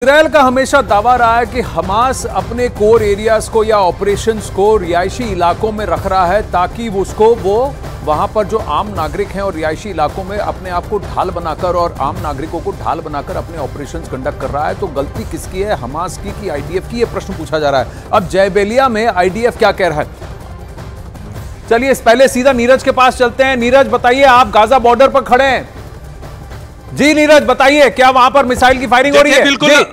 Israel का हमेशा दावा रहा है कि हमास अपने कोर एरियाज को या ऑपरेशंस को रिहायशी इलाकों में रख रहा है ताकि वो वहां पर जो आम नागरिक हैं और रिहायशी इलाकों में अपने आप को ढाल बनाकर और आम नागरिकों को ढाल बनाकर अपने ऑपरेशंस कंडक्ट कर रहा है। तो गलती किसकी है, हमास की कि आईडीएफ की, यह प्रश्न पूछा जा रहा है। अब जयबेलिया में आईडीएफ क्या कह रहा है, चलिए इस पहले सीधा नीरज के पास चलते हैं। नीरज बताइए, आप गाजा बॉर्डर पर खड़े हैं। जी नीरज बताइए, क्या वहां पर मिसाइल की फायरिंग हो रही है? बिल्कुल,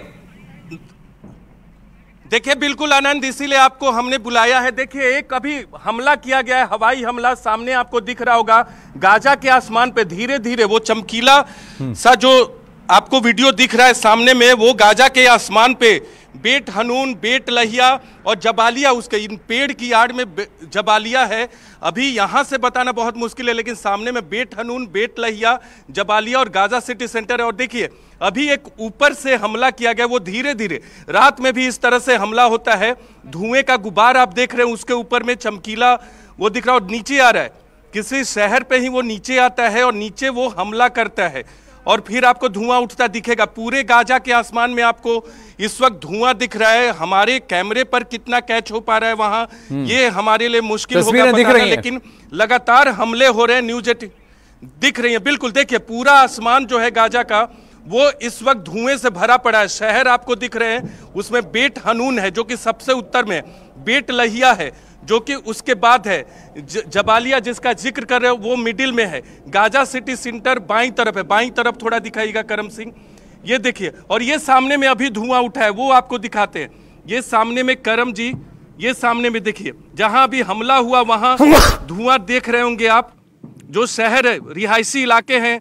देखिए बिल्कुल आनंद, इसीलिए आपको हमने बुलाया है। देखिए एक अभी हमला किया गया है, हवाई हमला, सामने आपको दिख रहा होगा गाजा के आसमान पे धीरे धीरे वो चमकीला सा जो आपको वीडियो दिख रहा है सामने में, वो गाजा के आसमान पे बेट हनून, बेट लहिया और जबालिया, उसके इन पेड़ की आड़ में जबालिया है। अभी यहां से बताना बहुत मुश्किल है, लेकिन सामने में बेट हनून, बेट लहिया, जबालिया और गाजा सिटी सेंटर है। और देखिए अभी एक ऊपर से हमला किया गया, वो धीरे धीरे, रात में भी इस तरह से हमला होता है। धुएं का गुबार आप देख रहे हैं, उसके ऊपर में चमकीला वो दिख रहा है और नीचे आ रहा है, किसी शहर पे ही वो नीचे आता है और नीचे वो हमला करता है और फिर आपको धुआं उठता दिखेगा। पूरे गाजा के आसमान में आपको इस वक्त धुआं दिख रहा है। हमारे कैमरे पर कितना कैच हो पा रहा है वहां, ये हमारे लिए मुश्किल होगा बताना, लेकिन लगातार हमले हो रहे हैं। न्यूज 18 दिख रही है, बिल्कुल देखिए पूरा आसमान जो है गाजा का वो इस वक्त धुएं से भरा पड़ा है। शहर आपको दिख रहे हैं, उसमें बेट हनून है जो कि सबसे उत्तर में, बेट लहिया है जो कि उसके बाद है, जबालिया जिसका जिक्र कर रहे हो वो मिडिल में है, गाजा सिटी सेंटर बाईं तरफ है। बाईं तरफ थोड़ा दिखाइएगा करम सिंह, ये देखिए, और ये सामने में अभी धुआं उठा है वो आपको दिखाते हैं। ये सामने में करम जी, ये सामने में देखिए जहां अभी हमला हुआ वहां धुआं देख रहे होंगे आप। जो शहर है, रिहायशी इलाके हैं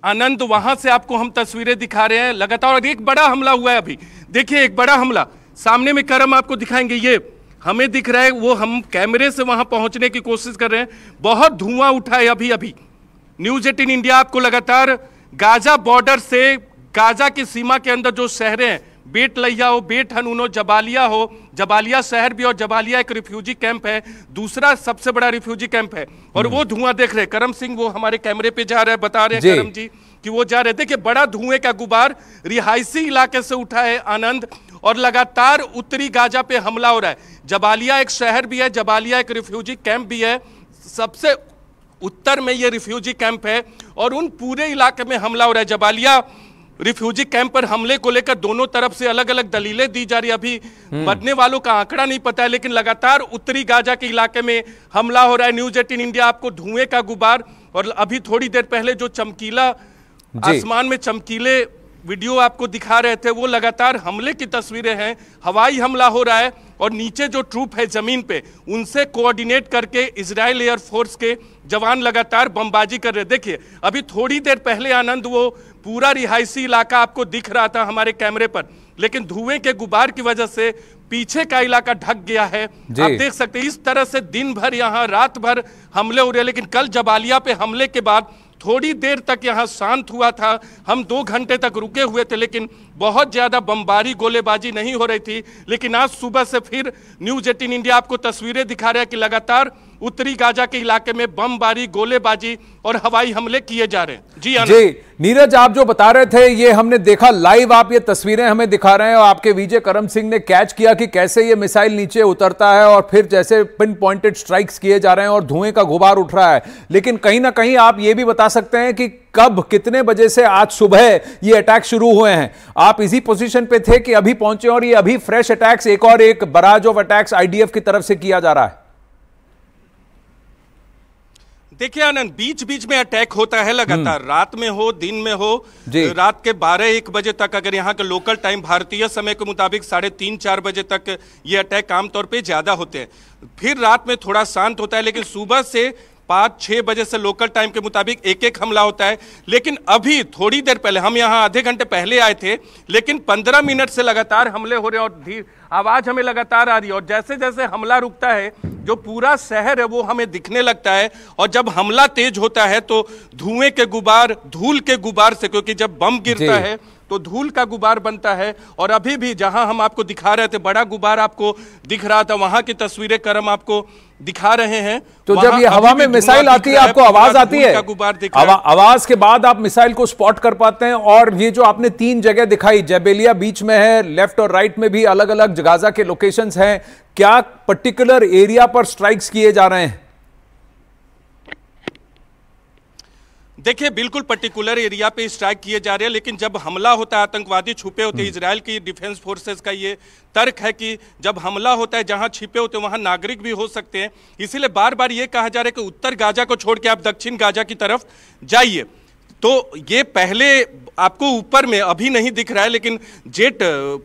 आनंद, वहां से आपको हम तस्वीरें दिखा रहे हैं लगातार। और एक बड़ा हमला हुआ है अभी, देखिए एक बड़ा हमला सामने में करम आपको दिखाएंगे, ये हमें दिख रहा है, वो हम कैमरे से वहां पहुंचने की कोशिश कर रहे हैं। बहुत धुआं उठा है अभी अभी। न्यूज 18 इंडिया आपको लगातार गाजा बॉर्डर से, गाजा की सीमा के अंदर जो शहरें हैं, बेट लहिया हो, बेट हनून हो, जबालिया हो, जबालिया शहर भी, और जबालिया एक रिफ्यूजी कैंप है, दूसरा सबसे बड़ा रिफ्यूजी कैंप है। और वो धुआं देख रहे हैं करम सिंह, वो हमारे कैमरे पे जा रहे हैं, बता रहे हैं करम जी कि वो जा रहे हैं। देखिए बड़ा धुएं का गुबार रिहायशी इलाके से उठा है आनंद, और लगातार उत्तरी गाजा पे हमला हो रहा है। जबालिया एक शहर भी है, जबालिया एक रिफ्यूजी कैंप भी है, सबसे उत्तर में ये रिफ्यूजी कैंप है और उन पूरे इलाके में हमला हो रहा है। जबालिया रिफ्यूजी कैंप पर हमले को लेकर दोनों तरफ से अलग अलग दलीलें दी जा रही है। अभी मरने वालों का आंकड़ा नहीं पता है, लेकिन लगातार उत्तरी गाजा के इलाके में हमला हो रहा है। न्यूज 18 इंडिया आपको धुएं का गुबार और अभी थोड़ी देर पहले जो चमकीला आसमान में चमकीले वीडियो आपको दिखा रहे थे, वो लगातार हमले की तस्वीरें हैं। हवाई हमला हो रहा है और नीचे जो ट्रूप है जमीन पे, उनसे कोऑर्डिनेट करके इजराइल एयरफोर्स के जवान लगातार बमबाजी कर रहे हैं। देखिए अभी थोड़ी देर पहले आनंद वो पूरा रिहायशी इलाका आपको दिख रहा था हमारे कैमरे पर, लेकिन धुएं के गुबार की वजह से पीछे का इलाका ढक गया है। आप देख सकते हैं इस तरह से दिन भर यहाँ रात भर हमले हो रहे हैं। लेकिन कल जबालिया पे हमले के बाद थोड़ी देर तक यहाँ शांत हुआ था, हम 2 घंटे तक रुके हुए थे, लेकिन बहुत ज्यादा बमबारी गोलेबाजी नहीं हो रही थी। लेकिन आज सुबह से फिर न्यूज 18 इंडिया आपको तस्वीरें दिखा रहा है कि लगातार उत्तरी गाजा के इलाके में बमबारी, गोलेबाजी और हवाई हमले किए जा रहे हैं। जी नीरज, आप जो बता रहे थे ये हमने देखा लाइव, आप ये तस्वीरें हमें दिखा रहे हैं और आपके विजय करम सिंह ने कैच किया कि कैसे ये मिसाइल नीचे उतरता है और फिर जैसे पिन पॉइंटेड स्ट्राइक्स किए जा रहे हैं और धुएं का गुबार उठ रहा है। लेकिन कहीं ना कहीं आप ये भी बता सकते हैं कि कब, कितने बजे से आज सुबह ये अटैक शुरू हुए हैं? आप इसी पोजीशन पे थे कि अभी पहुंचे और ये अभी फ्रेश अटैक्स, एक और एक बराज ऑफ अटैक्स आईडीएफ की तरफ से किया जा रहा है? देखिए आनंद, बीच बीच में अटैक होता है लगातार, रात में हो दिन में हो। रात के 12-1 बजे तक, अगर यहाँ के लोकल टाइम भारतीय समय के मुताबिक 3:30-4 बजे तक ये अटैक आमतौर पे ज्यादा होते हैं। फिर रात में थोड़ा शांत होता है, लेकिन सुबह से 5-6 बजे से लोकल टाइम के मुताबिक एक हमला होता है। लेकिन अभी थोड़ी देर पहले, हम यहाँ आधे घंटे पहले आए थे, लेकिन 15 मिनट से लगातार हमले हो रहे हैं और आवाज हमें लगातार आ रही है। और जैसे जैसे हमला रुकता है, जो पूरा शहर है वो हमें दिखने लगता है। और जब हमला तेज होता है तो धुएं के गुबार, धूल के गुबार से, क्योंकि जब बम गिरता है तो धूल का गुबार बनता है। और अभी भी जहां हम आपको दिखा रहे थे बड़ा गुबार आपको दिख रहा था, वहां की तस्वीरें करम आपको दिखा रहे हैं। तो जब ये हवा में मिसाइल आती है आपको आवाज आती है, आवाज के बाद आप मिसाइल को स्पॉट कर पाते हैं। और ये जो आपने 3 जगह दिखाई, जेबेलिया बीच में है, लेफ्ट और राइट में भी अलग अलग गाजा के लोकेशंस हैं, क्या पर्टिकुलर एरिया पर स्ट्राइक्स किए जा रहे हैं? देखिए, बिल्कुल पर्टिकुलर एरिया पे स्ट्राइक किए जा रहे हैं, लेकिन जब हमला होता है आतंकवादी छुपे होते हैं। इजराइल की डिफेंस फोर्सेस का ये तर्क है कि जब हमला होता है जहां छिपे होते हैं वहां नागरिक भी हो सकते हैं, इसीलिए बार बार ये कहा जा रहा है कि उत्तर गाजा को छोड़ के आप दक्षिण गाजा की तरफ जाइए। तो ये पहले आपको ऊपर में अभी नहीं दिख रहा है, लेकिन जेट,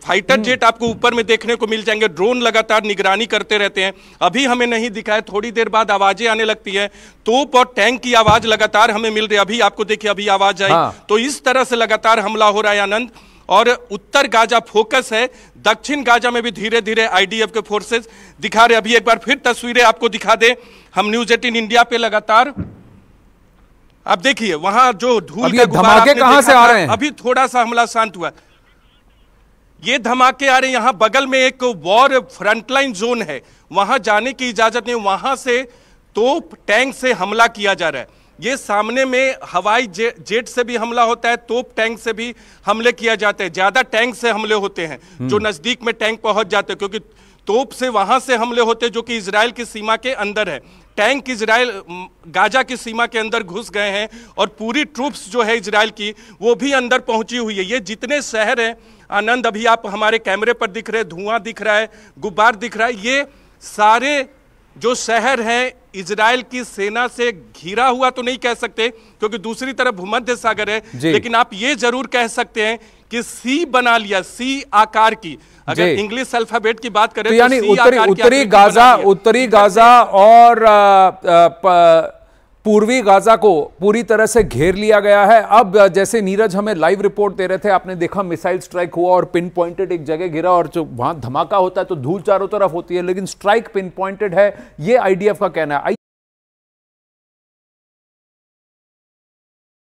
फाइटर जेट आपको ऊपर में देखने को मिल जाएंगे। ड्रोन लगातार निगरानी करते रहते हैं। अभी हमें नहीं दिखा है, थोड़ी देर बाद आवाजें आने लगती है, तोप और टैंक की आवाज लगातार हमें मिल रही है। अभी आपको देखिए, अभी आवाज आई। हाँ। तो इस तरह से लगातार हमला हो रहा है आनंद। और उत्तर गाजा फोकस है, दक्षिण गाजा में भी धीरे धीरे आईडीएफ के फोर्सेस दिखा रहे। अभी एक बार फिर तस्वीरें आपको दिखा दे हम न्यूज 18 इंडिया पे लगातार। आप देखिए वहां जो धूल का गुबार आपने कहां से आ रहे हैं? अभी थोड़ा सा हमला शांत हुआ, ये धमाके आ रहे हैं। यहां बगल में एक वॉर फ्रंटलाइन जोन है, वहां जाने की इजाजत नहीं, वहां से तोप टैंक से हमला किया जा रहा है। ये सामने में हवाई जेट से भी हमला होता है, तोप टैंक से भी हमले किया जाते हैं। ज्यादा टैंक से हमले होते हैं जो नजदीक में टैंक पहुंच जाते हैं, क्योंकि तोप से वहां से हमले होते हैं जो कि इजराइल की सीमा के अंदर है। टैंक इजराइल गाजा की सीमा के अंदर घुस गए हैं और पूरी ट्रूप्स जो है इजराइल की वो भी अंदर पहुंची हुई है। ये जितने शहर हैं आनंद, अभी आप हमारे कैमरे पर दिख रहे हैं, धुआं दिख रहा है, गुब्बार दिख रहा है, ये सारे जो शहर हैं इजराइल की सेना से घिरा हुआ तो नहीं कह सकते क्योंकि दूसरी तरफ भूमध्य सागर है, लेकिन आप ये जरूर कह सकते हैं कि सी बना लिया, सी आकार की। अगर इंग्लिश अल्फाबेट की बात करें तो यानी उत्तरी गाजा और पूर्वी गाजा को पूरी तरह से घेर लिया गया है। अब जैसे नीरज हमें लाइव रिपोर्ट दे रहे थे, आपने देखा मिसाइल स्ट्राइक हुआ और पिन पॉइंटेड एक जगह गिरा, और जो वहां धमाका होता है तो धूल चारों तरफ होती है, लेकिन स्ट्राइक पिन पॉइंटेड है, ये आईडीएफ का कहना है।